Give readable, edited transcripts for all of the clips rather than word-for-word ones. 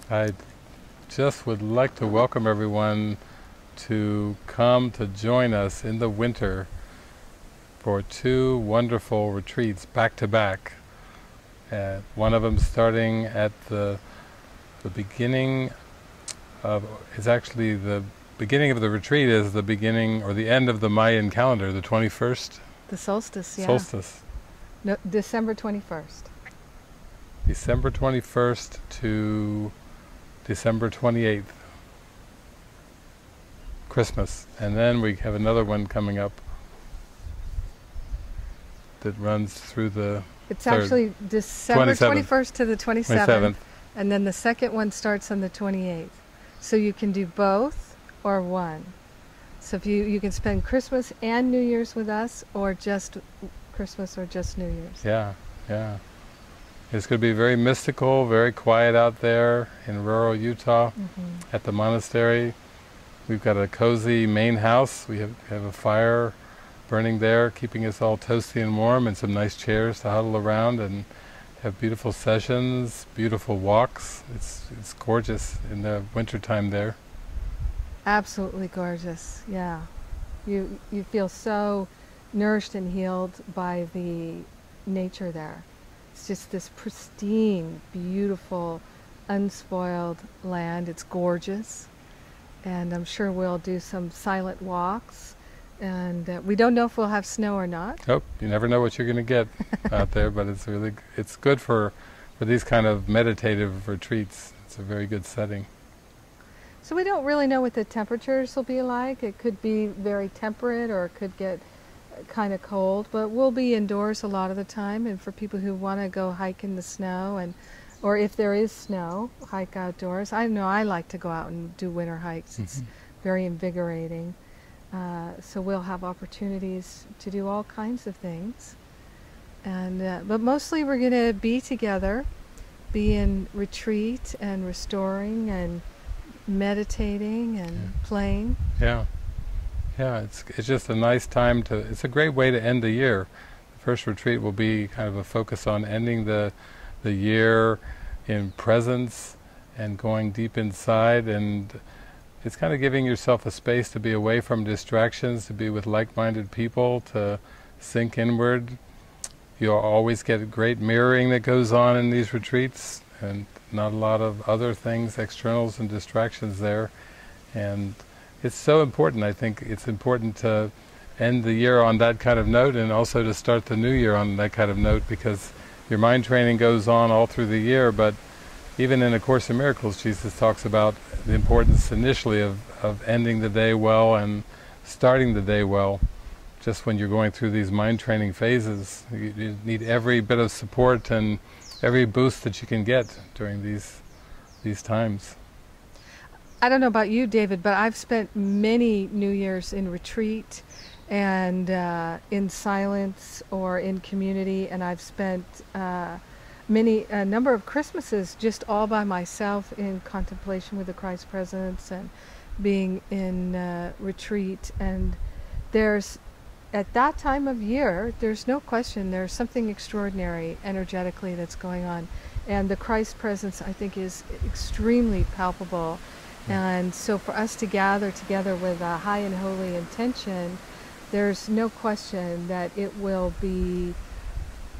I just would like to welcome everyone to come to join us in the winter for two wonderful retreats back to back. One of them starting at the beginning of, it's actually the beginning of the retreat is the beginning or the end of the Mayan calendar, the 21st. The solstice, yeah. Solstice. No, December 21st. December 21st to December 28th. Christmas. And then we have another one coming up that runs through the It's third. actually December 27th. 21st to the 27th, and then the second one starts on the 28th. So you can do both or one. So if you can spend Christmas and New Year's with us, or just Christmas or just New Year's. Yeah, yeah. It's going to be very mystical, very quiet out there in rural Utah at the monastery. We've got a cozy main house. We have a fire burning there, keeping us all toasty and warm, and some nice chairs to huddle around and have beautiful sessions, beautiful walks. It's gorgeous in the wintertime there. Absolutely gorgeous, yeah. You feel so nourished and healed by the nature there. It's just this pristine, beautiful, unspoiled land. It's gorgeous. And I'm sure we'll do some silent walks. And we don't know if we'll have snow or not. Oh, you never know what you're going to get out there, but it's good for these kind of meditative retreats. It's a very good setting. So we don't really know what the temperatures will be like. It could be very temperate, or it could get kind of cold, but we'll be indoors a lot of the time. And for people who want to go hike in the snow, or if there is snow, hike outdoors. I know I like to go out and do winter hikes. It's very invigorating. So we'll have opportunities to do all kinds of things. And but mostly we're going to be together, be in retreat and restoring and meditating and playing. Yeah. Yeah, it's just a nice time it's a great way to end the year. The first retreat will be kind of a focus on ending the year in presence and going deep inside, and it's kind of giving yourself a space to be away from distractions, to be with like-minded people, to sink inward. You'll always get great mirroring that goes on in these retreats, and not a lot of other things, externals and distractions there. And it's so important. I think it's important to end the year on that kind of note, and also to start the new year on that kind of note, because your mind training goes on all through the year, but even in A Course in Miracles, Jesus talks about the importance initially of ending the day well and starting the day well. Just when you're going through these mind training phases, you need every bit of support and every boost that you can get during these times. I don't know about you, David, but I've spent many New Year's in retreat and in silence or in community, and I've spent a number of Christmases just all by myself in contemplation with the Christ presence and being in retreat. And at that time of year, there's no question, there's something extraordinary energetically that's going on. And the Christ presence, I think, is extremely palpable. And so for us to gather together with a high and holy intention, there's no question that it will be,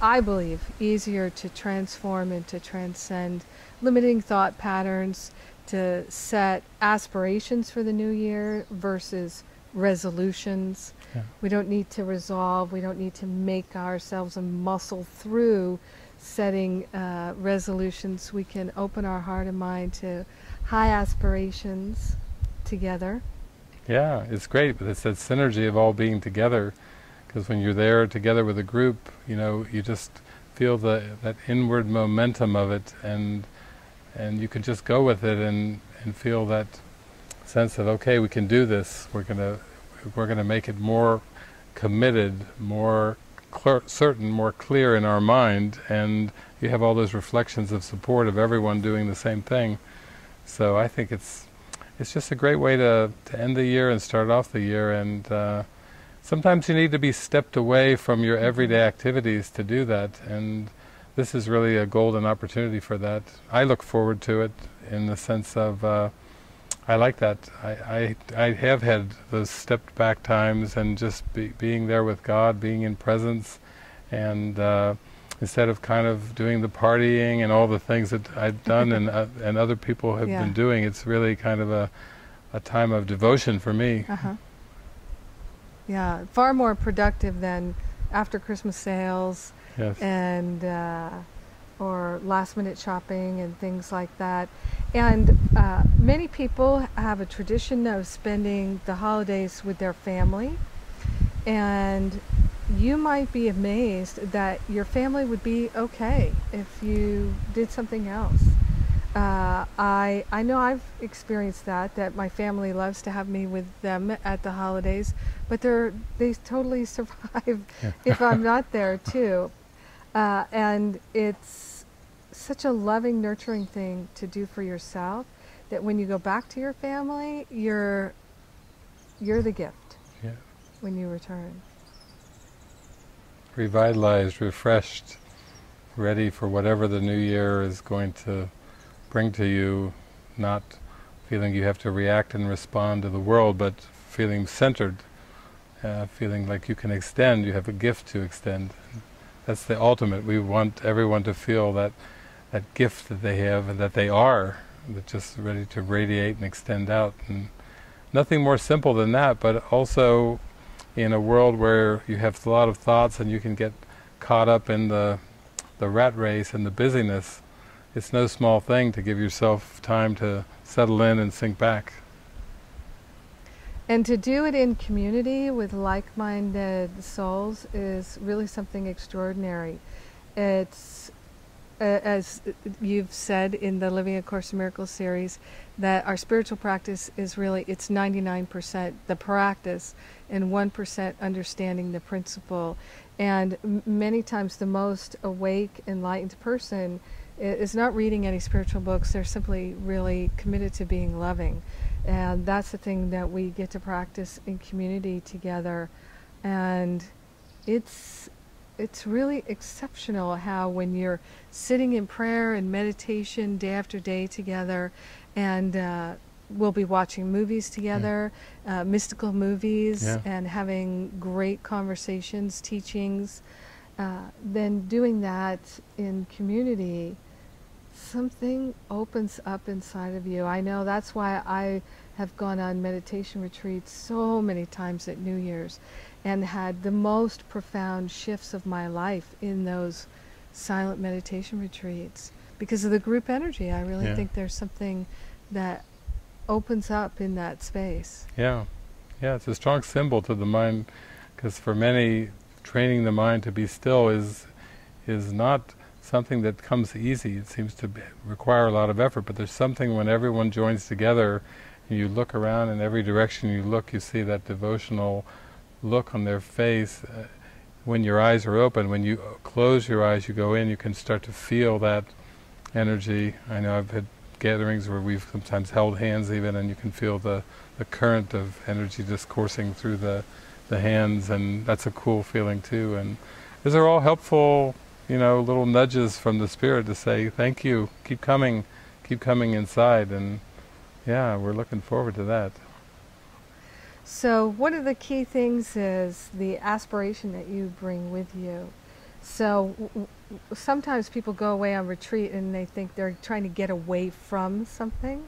I believe, easier to transform and to transcend limiting thought patterns, to set aspirations for the new year versus resolutions. Yeah. We don't need to resolve, we don't need to make ourselves a muscle through setting resolutions. We can open our heart and mind to high aspirations together. Yeah, it's great, but it's that synergy of all being together, because when you're there together with a group, you just feel that inward momentum of it, and you can just go with it and feel that sense of, okay, we can do this. We're gonna make it more committed, more certain, more clear in our mind, and you have all those reflections of support of everyone doing the same thing. So I think it's just a great way to end the year and start off the year. And sometimes you need to be stepped away from your everyday activities to do that. And this is really a golden opportunity for that. I look forward to it in the sense of I like that. I have had those stepped back times and just being there with God, being in presence, and instead of kind of doing the partying and all the things that I've done and other people have been doing, it's really kind of a time of devotion for me. Yeah, far more productive than after Christmas sales and or last minute shopping and things like that. And many people have a tradition of spending the holidays with their family, and you might be amazed that your family would be okay if you did something else. I know I've experienced that my family loves to have me with them at the holidays, but they totally survive if I'm not there too. And it's such a loving, nurturing thing to do for yourself that when you go back to your family, you're the gift when you return. Revitalized, refreshed, ready for whatever the new year is going to bring to you, not feeling you have to react and respond to the world, but feeling centered, feeling like you can extend, you have a gift to extend. That's the ultimate. We want everyone to feel that gift that they have and that they are, that just ready to radiate and extend out. And nothing more simple than that, but also in a world where you have a lot of thoughts and you can get caught up in the rat race and the busyness, it's no small thing to give yourself time to settle in and sink back. And to do it in community with like-minded souls is really something extraordinary. It's, as you've said in the Living A Course in Miracles series, that our spiritual practice is really, it's 99% the practice and 1% understanding the principle. And many times the most awake, enlightened person is not reading any spiritual books. They're simply really committed to being loving. And that's the thing that we get to practice in community together. And it's really exceptional how when you're sitting in prayer and meditation day after day together, and we'll be watching movies together, mystical movies, and having great conversations, teachings, then doing that in community, something opens up inside of you. I know that's why I have gone on meditation retreats so many times at New Year's and had the most profound shifts of my life in those silent meditation retreats because of the group energy. I really think there's something that opens up in that space. Yeah, it's a strong symbol to the mind, because for many, training the mind to be still is not something that comes easy. It seems to require a lot of effort, but there's something when everyone joins together and you look around in every direction you look, you see that devotional look on their face. When your eyes are open, when you close your eyes, you go in, you can start to feel that energy. I know I've had gatherings where we've sometimes held hands even, and you can feel the current of energy just coursing through the hands, and that's a cool feeling too. And these are all helpful, little nudges from the Spirit to say, thank you, keep coming inside, and we're looking forward to that. So one of the key things is the aspiration that you bring with you. So sometimes people go away on retreat and they think they're trying to get away from something.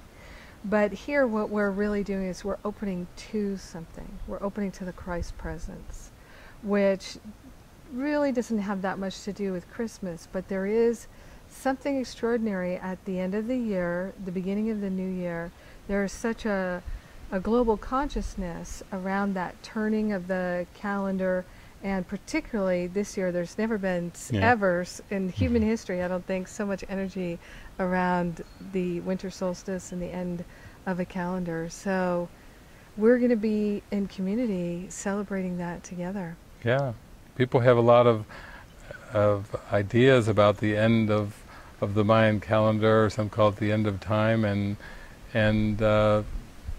But here what we're really doing is we're opening to something. We're opening to the Christ presence, which really doesn't have that much to do with Christmas, but there is something extraordinary at the end of the year, the beginning of the new year. There is such a global consciousness around that turning of the calendar, and particularly this year there's never been ever in human history, I don't think, so much energy around the winter solstice and the end of a calendar. So we're going to be in community celebrating that together. Yeah, people have a lot of ideas about the end of the Mayan calendar, or some call it the end of time, and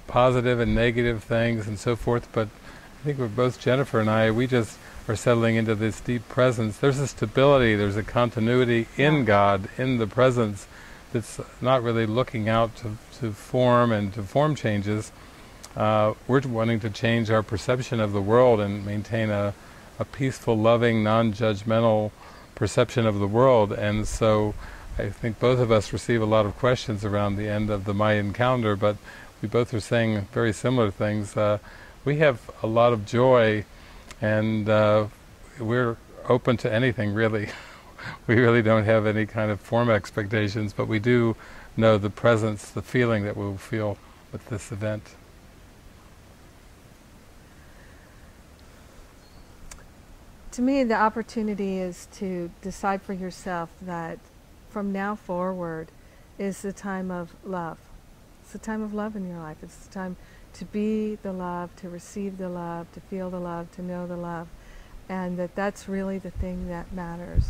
positive and negative things and so forth, but I think we're both, Jennifer and I, we just are settling into this deep presence, there's a stability, there's a continuity in God, in the presence, that's not really looking out to form and to form changes. We're wanting to change our perception of the world and maintain a peaceful, loving, non-judgmental perception of the world. And so I think both of us receive a lot of questions around the end of the Mayan calendar, but we both are saying very similar things. We have a lot of joy, and we're open to anything, really. We really don't have any kind of form expectations, but we do know the presence, the feeling that we'll feel with this event. To me, the opportunity is to decide for yourself that from now forward is the time of love. It's the time of love in your life. It's the time to be the love, to receive the love, to feel the love, to know the love, and that's really the thing that matters.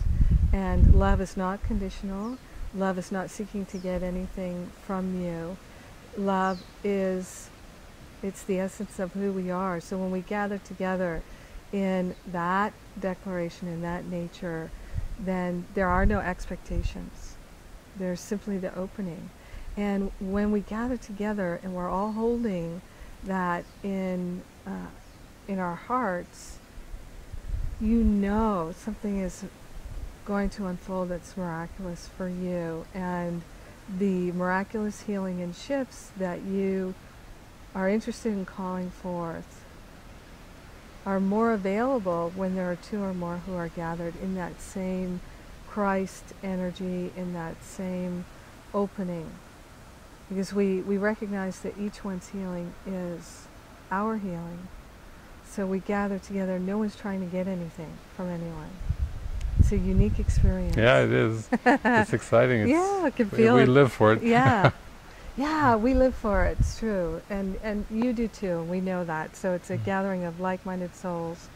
And love is not conditional. Love is not seeking to get anything from you. Love it's the essence of who we are. So when we gather together in that declaration, in that nature, then there are no expectations. There's simply the opening. And when we gather together and we're all holding that in our hearts, you know something is going to unfold that's miraculous for you, and the miraculous healing and shifts that you are interested in calling forth are more available when there are two or more who are gathered in that same Christ energy, in that same opening. Because we recognize that each one's healing is our healing. So we gather together, no one's trying to get anything from anyone. It's a unique experience. Yeah, it is. It's exciting. Yeah, I can feel it. We live for it. Yeah. Yeah, we live for it. It's true. And you do too. We know that. So it's a gathering of like-minded souls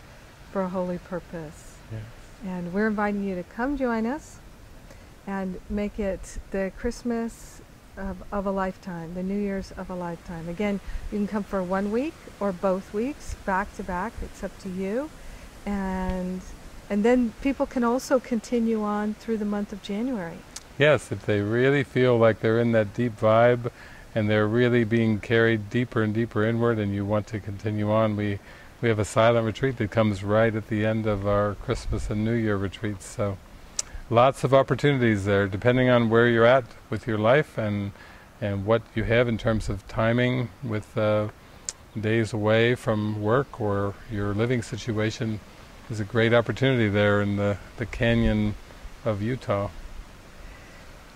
for a holy purpose. Yes. And we're inviting you to come join us and make it the Christmas of a lifetime, the New Year's of a lifetime. Again, you can come for 1 week or both weeks, back to back. It's up to you. And then people can also continue on through the month of January. Yes, if they really feel like they're in that deep vibe and they're really being carried deeper and deeper inward, and you want to continue on, we have a silent retreat that comes right at the end of our Christmas and New Year retreats. So lots of opportunities there, depending on where you're at with your life and what you have in terms of timing with days away from work or your living situation. There's a great opportunity there in the canyon of Utah.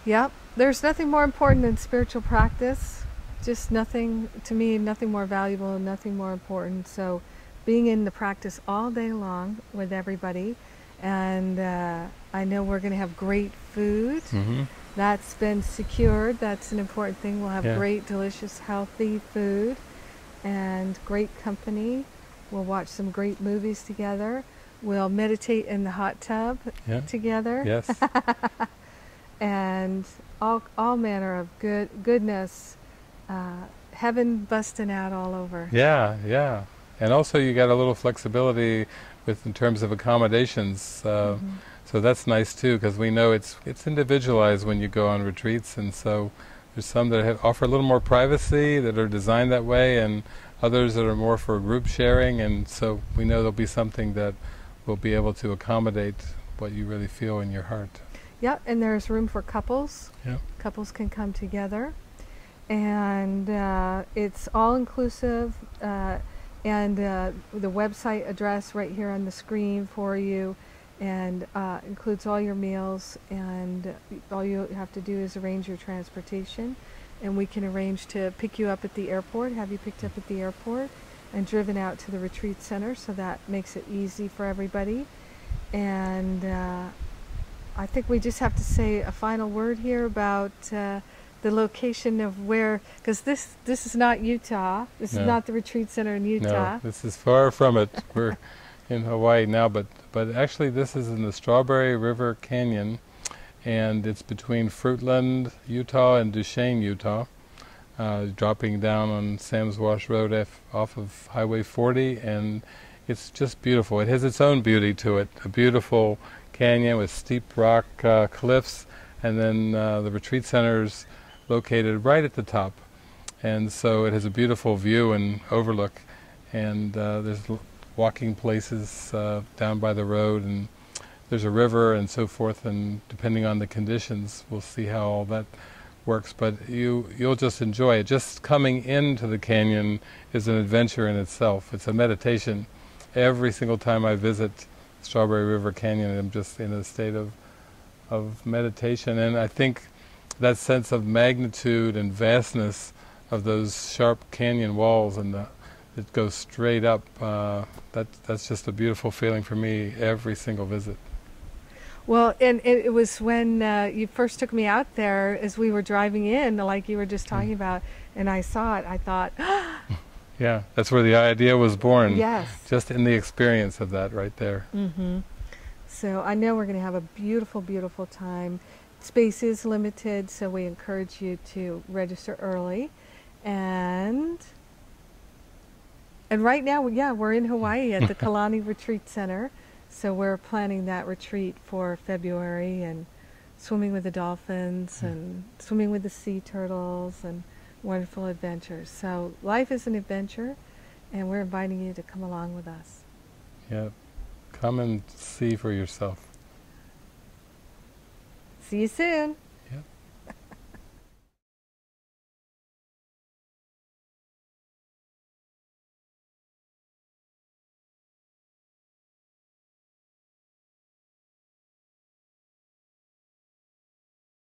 Yep, there's nothing more important than spiritual practice. Just nothing, to me, nothing more valuable, nothing more important. So being in the practice all day long with everybody, and I know we're going to have great food. Mm-hmm. That's been secured. That's an important thing. We'll have great, delicious, healthy food and great company. We'll watch some great movies together. We'll meditate in the hot tub together. Yes. And all manner of goodness, heaven busting out all over. Yeah. And also you got a little flexibility in terms of accommodations. So that's nice too, because we know it's individualized when you go on retreats, and so there's some that offer a little more privacy, that are designed that way, and others that are more for group sharing, and so we know there'll be something that will be able to accommodate what you really feel in your heart. Yeah, and there's room for couples. Yeah. Couples can come together, and it's all inclusive, and the website address right here on the screen for you, and includes all your meals, and all you have to do is arrange your transportation, and we can arrange to pick you up at the airport, have you picked up at the airport, and driven out to the retreat center, so that makes it easy for everybody. And I think we just have to say a final word here about the location of where, because this is not Utah. This is not the retreat center in Utah. No, this is far from it. We're in Hawaii now, but actually this is in the Strawberry River Canyon, and it's between Fruitland, Utah, and Duchesne, Utah, dropping down on Sam's Wash Road off of Highway 40, and It's just beautiful. It has its own beauty to it. A beautiful canyon with steep rock cliffs, and then the retreat center's located right at the top. And so it has a beautiful view and overlook. And there's walking places down by the road, and there's a river and so forth, and depending on the conditions, we'll see how all that works. But you'll just enjoy it. Just coming into the canyon is an adventure in itself. It's a meditation. Every single time I visit Strawberry River Canyon, I'm just in a state of meditation. And I think that sense of magnitude and vastness of those sharp canyon walls, and it goes straight up, that's just a beautiful feeling for me every single visit. Well, and it was when you first took me out there as we were driving in, like you were just talking about, and I saw it, I thought, yeah, that's where the idea was born. yes. Just in the experience of that right there. Mm-hmm. So I know we're going to have a beautiful, beautiful time. Space is limited, so we encourage you to register early. And right now, yeah, we're in Hawaii at the Kalani Retreat Center. So we're planning that retreat for February, and swimming with the dolphins and swimming with the sea turtles and wonderful adventures. So life is an adventure, and we're inviting you to come along with us. Yeah, come and see for yourself. See you soon.